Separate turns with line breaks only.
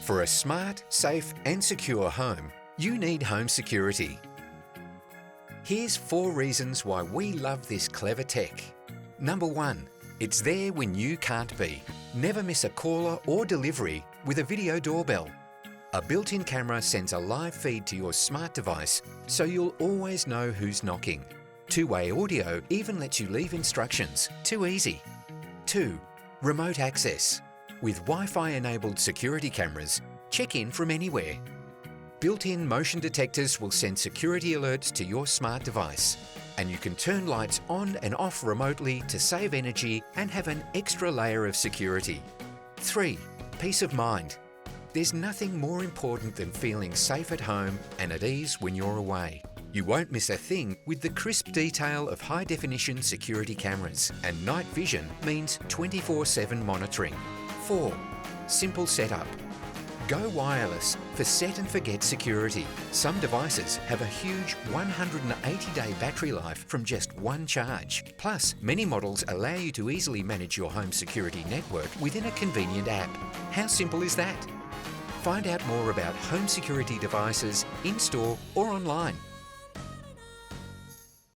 For a smart, safe and secure home, you need home security. Here's 4 reasons why we love this clever tech. Number 1. It's there when you can't be. Never miss a caller or delivery with a video doorbell. A built-in camera sends a live feed to your smart device, so you'll always know who's knocking. Two-way audio even lets you leave instructions. Too easy. 2. Remote access. With Wi-Fi enabled security cameras, check in from anywhere. Built-in motion detectors will send security alerts to your smart device, and you can turn lights on and off remotely to save energy and have an extra layer of security. 3. Peace of mind. There's nothing more important than feeling safe at home and at ease when you're away. You won't miss a thing with the crisp detail of high-definition security cameras, and night vision means 24/7 monitoring. 4. Simple setup. Go wireless for set and forget security. Some devices have a huge 180-day battery life from just one charge. Plus, many models allow you to easily manage your home security network within a convenient app. How simple is that? Find out more about home security devices in-store or online